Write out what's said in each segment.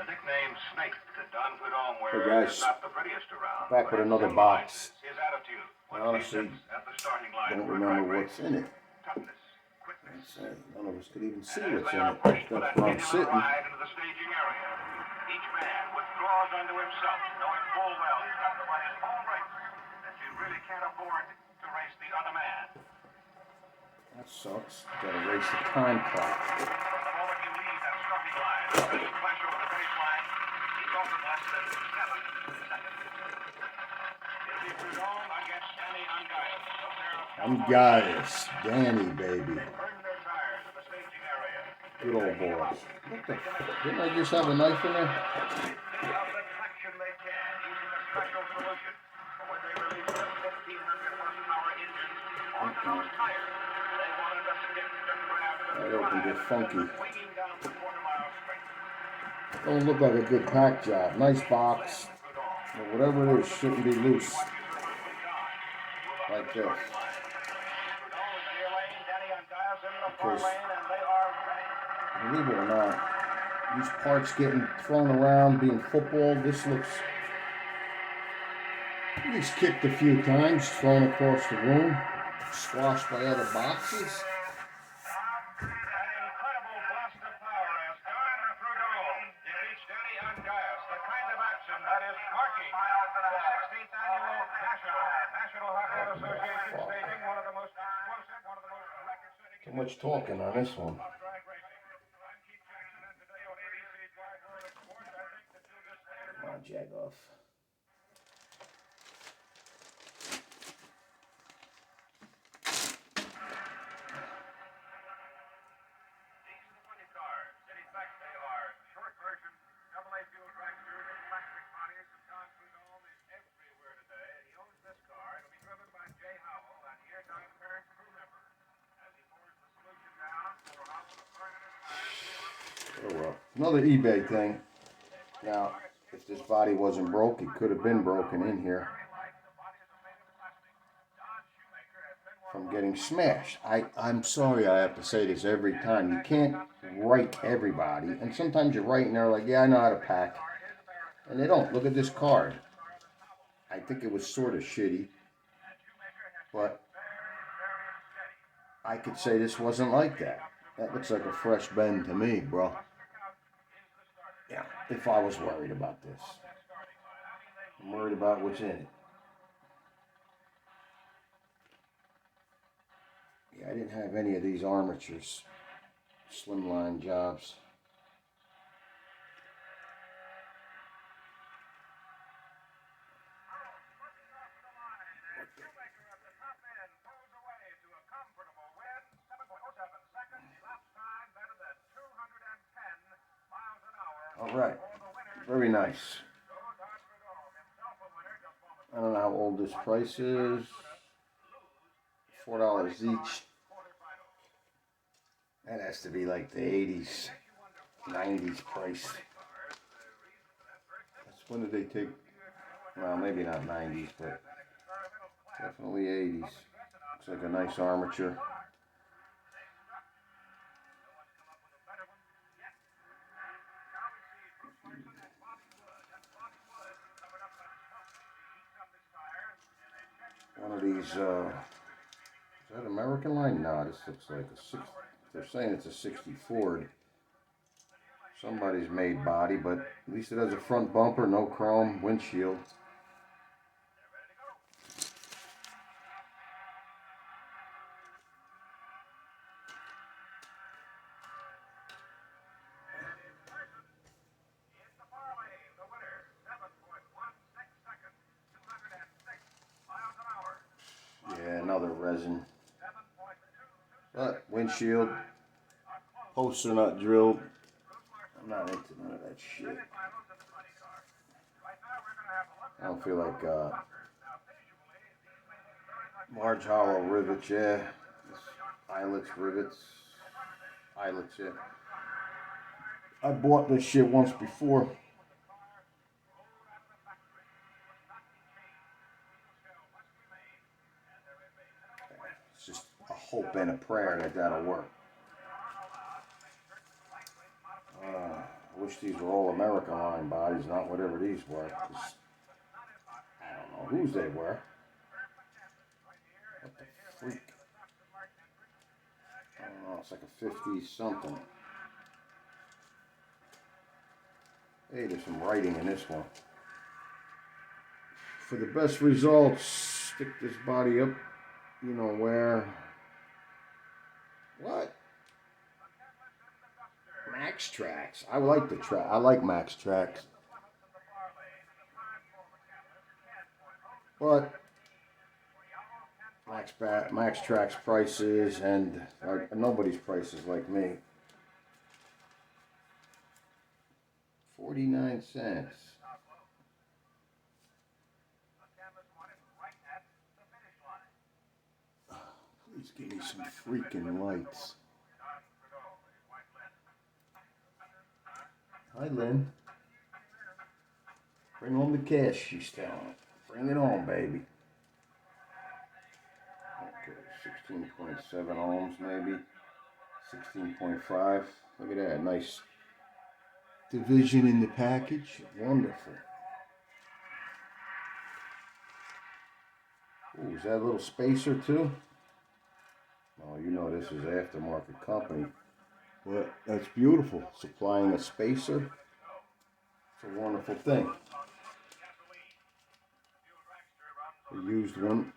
The nickname Snake that Don Prudhomme Hey wears guys, is not the prettiest around. back with another box. His attitude I honestly don't remember what's in it. Let's see, none of us could even see what's in it. That's where I'm sitting. Each man withdraws unto himself, knowing full well he's got to run his own race, that you really can't afford to race the other man. That sucks. Gotta race the time clock. From the moment you leave that starting line, the first flash over the finish line, he's often less than 7 seconds. It'll be Prudhomme against Danny Ungaius, a pair of Ungaius, Danny, baby. They burn their tires at the staging area. Good old boys. What the fuck? Didn't I just have a knife in there? That opened it funky. Don't look like a good pack job. Nice box. But whatever it is shouldn't be loose. Like this. Because, believe it or not, these parts getting thrown around, being football, this looks... He's kicked a few times, thrown across the room, squashed by other boxes. Too much talking on this one. Come on, jag off. Oh well, another eBay thing. Now, if this body wasn't broke, it could have been broken in here from getting smashed. I'm sorry I have to say this every time. You can't write everybody. And sometimes you're writing there like, yeah, I know how to pack. And they don't. Look at this card. I think it was sort of shitty. But I could say this wasn't like that. That looks like a fresh bend to me, bro. Yeah, if I was worried about this. I'm worried about what's in it. Yeah, I didn't have any of these armatures. Slimline jobs. All right, very nice. I don't know how old this price is. $4 each. That has to be like the 80s, 90s price. That's when did they take? Well, maybe not 90s, but definitely 80s. Looks like a nice armature. One of these, is that American line? No, this looks like a 60. They're saying it's a 60 Ford. Somebody's made body, but at least it has a front bumper, no chrome, windshield. Yeah, another resin. But windshield, posts are not drilled. I'm not into none of that shit. I don't feel like large hollow rivets, yeah. Eyelets, rivets, eyelets, yeah. I bought this shit once before. It's just a hope and a prayer that that'll work. wish these were all American line bodies, not whatever these were. 'Cause I don't know whose they were. What the freak? I don't know, it's like a 50 something. Hey, there's some writing in this one. For the best results, stick this body up, you know where. What? Max Tracks. I like the track. I like Max Tracks. But Max Tracks prices and nobody's prices like me. 49 cents. Please give me some freaking lights. Hi, Lynn. Bring home the cash, she's telling. Bring it on, baby. Okay, 16.7 ohms, maybe. 16.5. Look at that, nice division in the package. Wonderful. Oh, is that a little spacer too? Oh, you know this is aftermarket company. But that's beautiful. Supplying a spacer. It's a wonderful thing. A used one.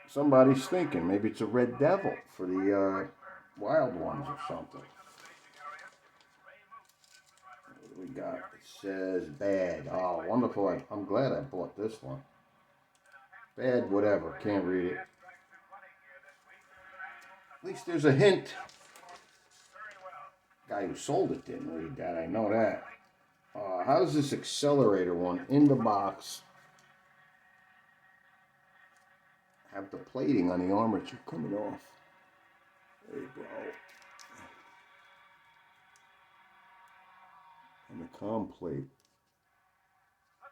Somebody's thinking maybe it's a Red Devil for the wild ones or something. What do we got? It says bad. Oh, wonderful. I'm glad I bought this one. Bad whatever. Can't read it. At least there's a hint. Guy who sold it didn't read that. I know that. How's this accelerator one in the box have the plating on the armature coming off? There you go. And the comm plate.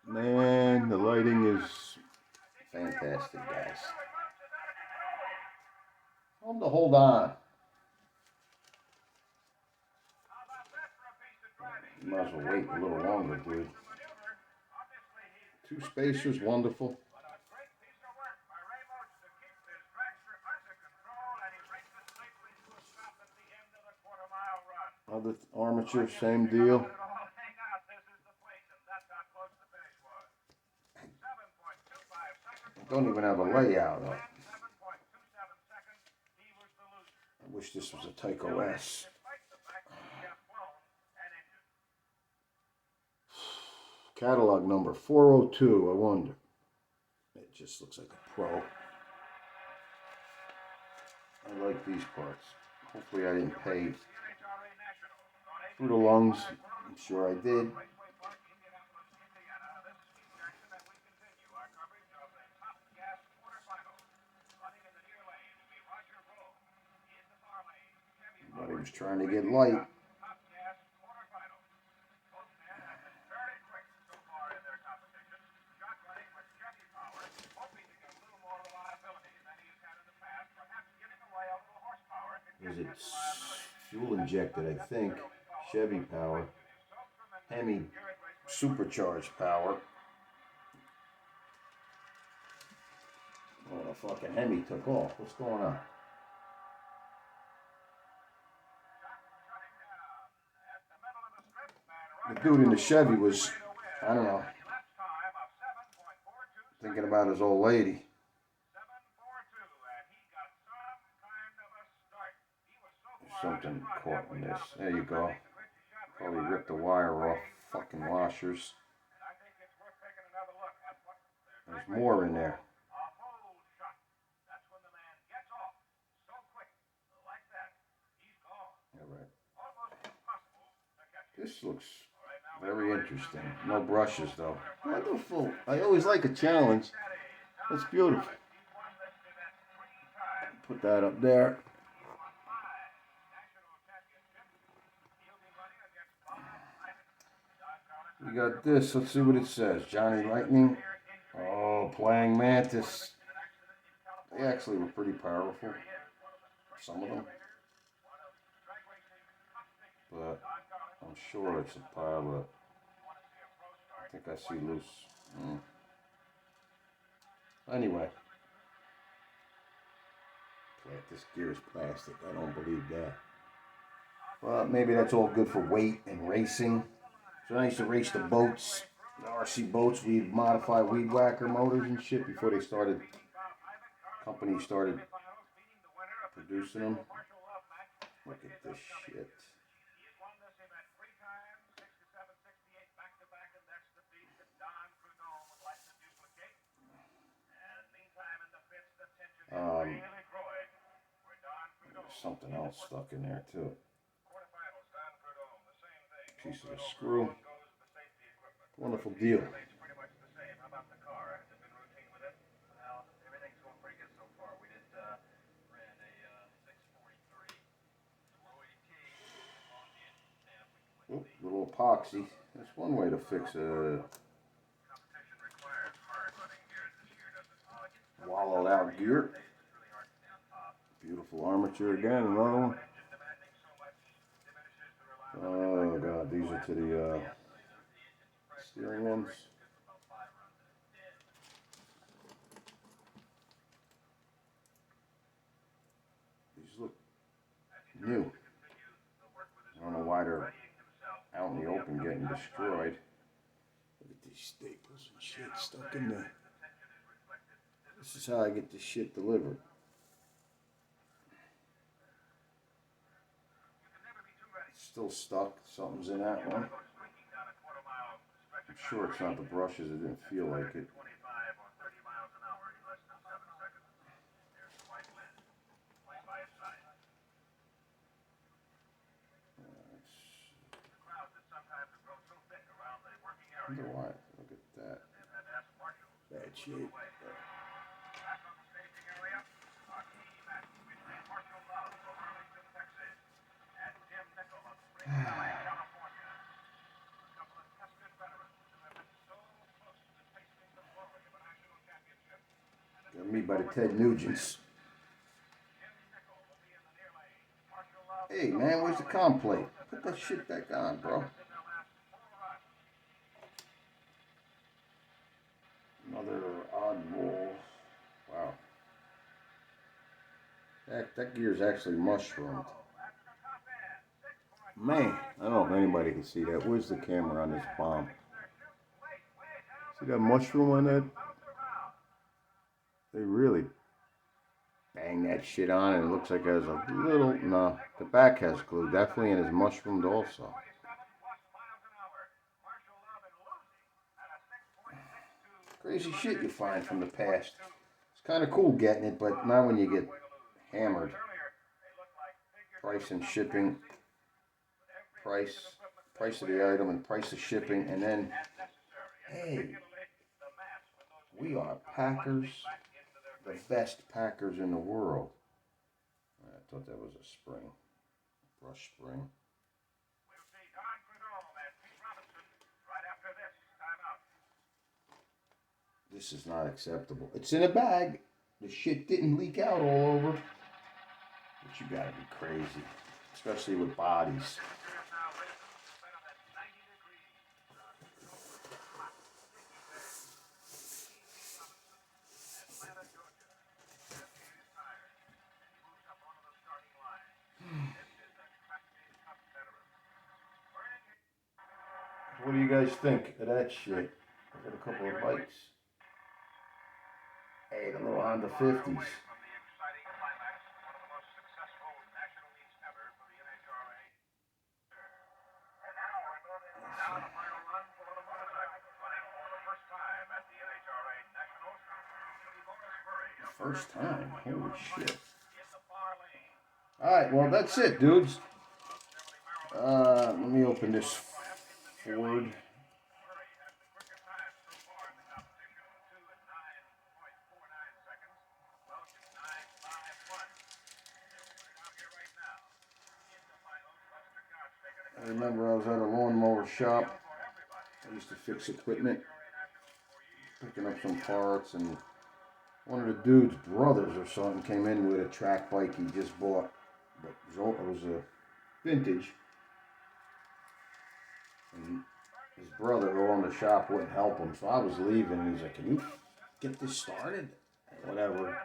Man, the lighting is fantastic, guys. Hold on. You might as well wait a little longer, dude. Two spacers, wonderful. Other armature, same deal. Don't even have a layout on it. I wish this was a Tyco S. Catalog number 402, I wonder. It just looks like a Pro. I like these parts. Hopefully I didn't pay through the lungs. I'm sure I did. But he was trying to get light. Is it fuel injected, I think. Chevy power. Hemi supercharged power. Oh, the fucking Hemi took off. What's going on? The dude in the Chevy was, I don't know, thinking about his old lady. There's something caught in this. There you go. Probably ripped the wire off. Fucking washers. There's more in there. Alright. This looks very interesting. No brushes though. Wonderful. I always like a challenge. That's beautiful. Put that up there. We got this. Let's see what it says. Johnny Lightning. Oh, playing Mantis. They actually were pretty powerful. Some of them. But I'm sure it's a pile of, I think I see loose. Anyway. This gear is plastic. I don't believe that. Well, maybe that's all good for weight and racing. So I used to race the boats, the RC boats. We'd modify weed whacker motors and shit before they started, companies started producing them. Look at this shit. There's something else stuck in there too. Piece of a screw. Wonderful deal. Oop, little epoxy. That's one way to fix a wallowed out gear. Beautiful armature again, another one. Oh god, these are to the steering ones. These look new. I don't know why they're out in the open getting destroyed. Look at these staples and shit stuck in there. This is how I get this shit delivered. It's still stuck. Something's in that one. I'm sure it's not the brushes. It didn't feel like it. Why? Look at that. Bad shape. Got me by the Ted Nugents. Hey man, where's the comp plate? Put that shit back on, bro. Another oddball. Wow. That gear's actually mushroomed. Man, I don't know if anybody can see that. Where's the camera on this bomb? See that mushroom on that? They really bang that shit on and it looks like it has a little, no, the back has glue, definitely, and is mushroomed also. Crazy shit you find from the past. It's kind of cool getting it, but not when you get hammered. Price and shipping, price of the item and price of shipping, and then, hey, we are packers, the best packers in the world. I thought that was a spring, brush spring. This is not acceptable. It's in a bag. The shit didn't leak out all over. But you gotta be crazy, especially with bodies. What do you guys think of that shit? I got a couple of bikes. Hey, the little Honda 50s. First time, holy shit. Alright, well that's it, dudes. Let me open this Ford. I remember I was at a lawnmower shop. I used to fix equipment, picking up some parts, and one of the dude's brothers or something came in with a track bike he just bought, but it was a vintage. And his brother who owned the shop wouldn't help him, so I was leaving. And he's like, "Can you get this started?" And whatever.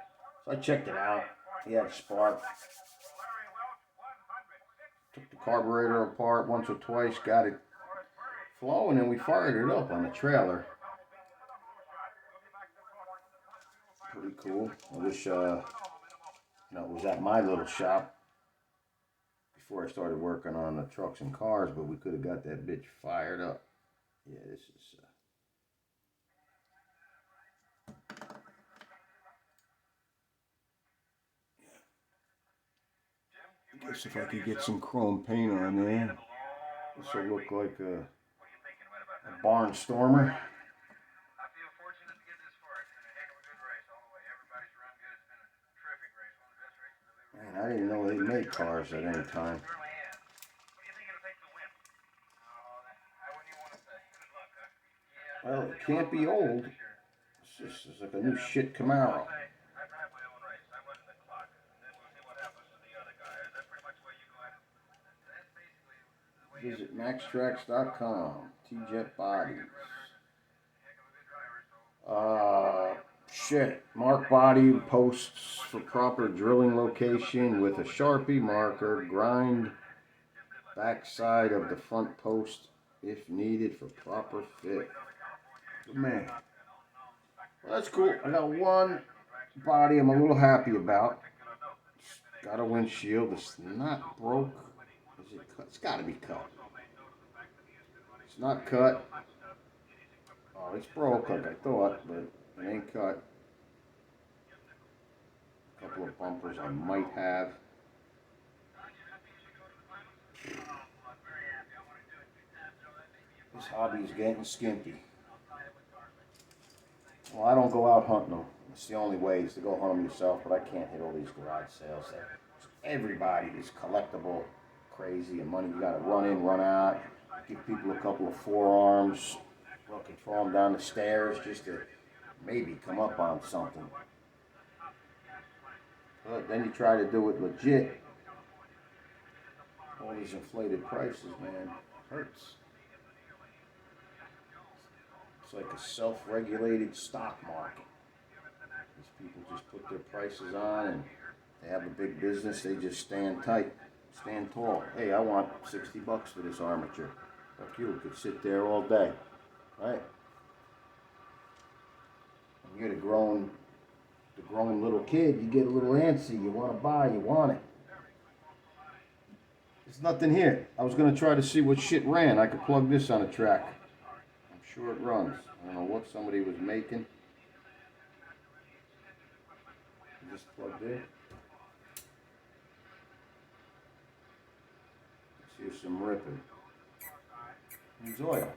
So I checked it out. He had a spark. Took the carburetor apart once or twice, got it flowing, and we fired it up on the trailer. Pretty cool. I wish, it was at my little shop before I started working on the trucks and cars, but we could have got that bitch fired up. Yeah, this is. I guess if I could get some chrome paint on there, this will look like a barnstormer. Man, I didn't know they made cars at any time. Well, it can't be old. It's like a new shit Camaro. Visit maxtrax.com. T-Jet Bodies. Shit. Mark body posts for proper drilling location with a Sharpie marker. Grind backside of the front post if needed for proper fit. Good man. Well, that's cool. I got one body I'm a little happy about. It's got a windshield. It's not broke. Is it cut? It's got to be cut. It's not cut. Oh, it's broke like I thought, but it ain't cut. A couple of bumpers I might have. This hobby is getting skimpy. Well, I don't go out hunting them. It's the only way is to go hunt them yourself, but I can't hit all these garage sales. Everybody is collectible, crazy, and money. You got to run in, run out, give people a couple of forearms, fucking throw them down the stairs just to maybe come up on something. But then you try to do it legit. All these inflated prices, man, hurts. It's like a self-regulated stock market. These people just put their prices on and they have a big business. They just stand tight, stand tall. Hey, I want $60 for this armature. Fuck you, could sit there all day, right? When you're the grown little kid, you get a little antsy. You want to buy, you want it. There's nothing here. I was going to try to see what shit ran. I could plug this on a track. I'm sure it runs. I don't know what somebody was making. Just plugged in. Let's hear some ripping. Use oil.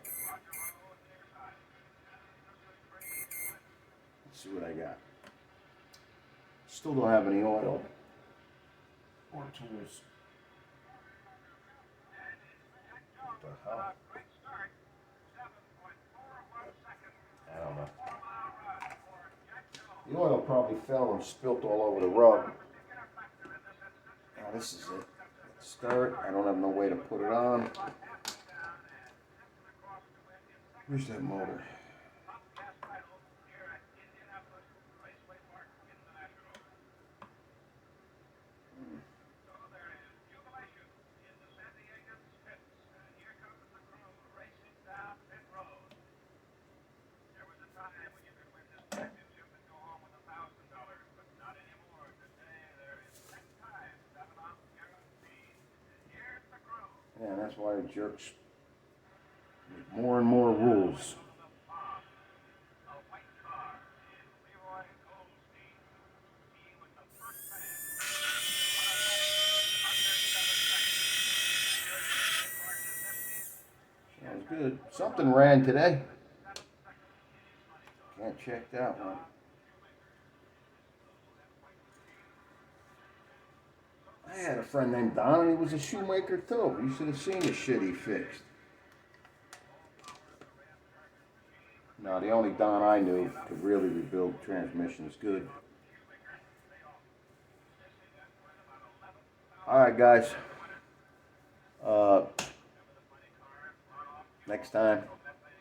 Let's see what I got. Still don't have any oil or tools. What the hell? I don't know. The oil probably fell and spilt all over the rug. Now this is it. Stir it. I don't have no way to put it on. Where's that motor? Yeah, that's why the jerks make more and more rules. Sounds good. Something ran today. Can't check that one. I had a friend named Don, and he was a shoemaker too. You should have seen the shit he fixed. No, the only Don I knew could really rebuild transmissions good. All right, guys. next time.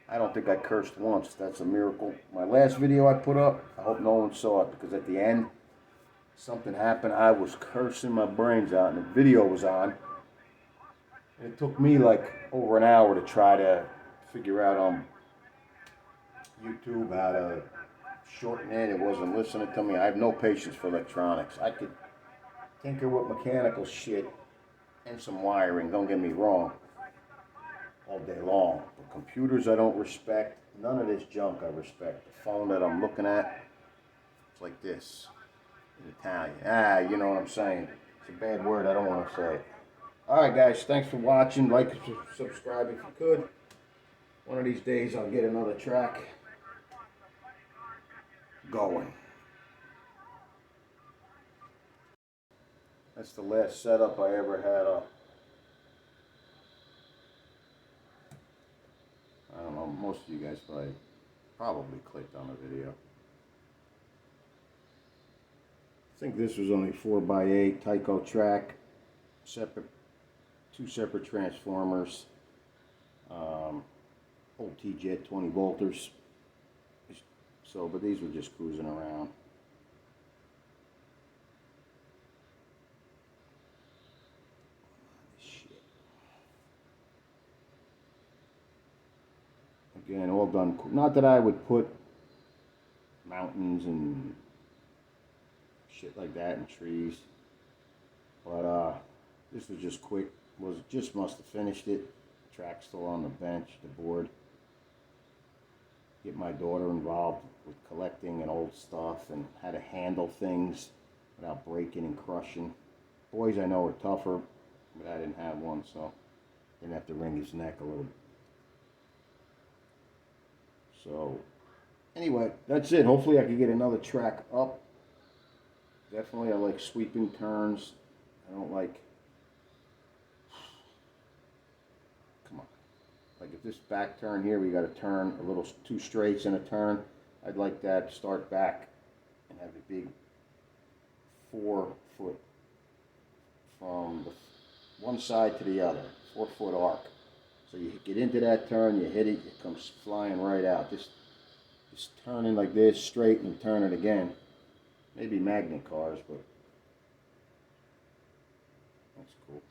I don't think I cursed once. That's a miracle. My last video I put up, I hope no one saw it, because at the end, something happened. I was cursing my brains out, and the video was on. And it took me like over an hour to try to figure out on YouTube how to shorten it. It wasn't listening to me. I have no patience for electronics. I could tinker with mechanical shit and some wiring, don't get me wrong, all day long. But computers I don't respect. None of this junk I respect. The phone that I'm looking at, it's like this in Italian. You know what I'm saying. It's a bad word. I don't want to say it. Alright guys, thanks for watching. Like and subscribe if you could. One of these days I'll get another track going. That's the last setup I ever had up. I don't know, most of you guys probably clicked on the video. I think this was only 4x8 Tyco track, two separate transformers, old T-Jet 20 volters. So, but these were just cruising around. Shit. Again, all done. Not that I would put mountains and shit like that and trees, but this was just quick. Just must have finished it. Track still on the bench, the board. Get my daughter involved with collecting and old stuff and how to handle things without breaking and crushing. Boys I know are tougher, but I didn't have one, so didn't have to wring his neck a little. So anyway, that's it. Hopefully I can get another track up. Definitely I like sweeping turns. I don't like, come on. Like if this back turn here, we got to turn a little, two straights and a turn. I'd like that, start back and have a big 4 foot from the one side to the other, 4 foot arc. So you get into that turn, you hit it, it comes flying right out. Just turning like this, straight and turn it again. Maybe magnet cars, but that's cool.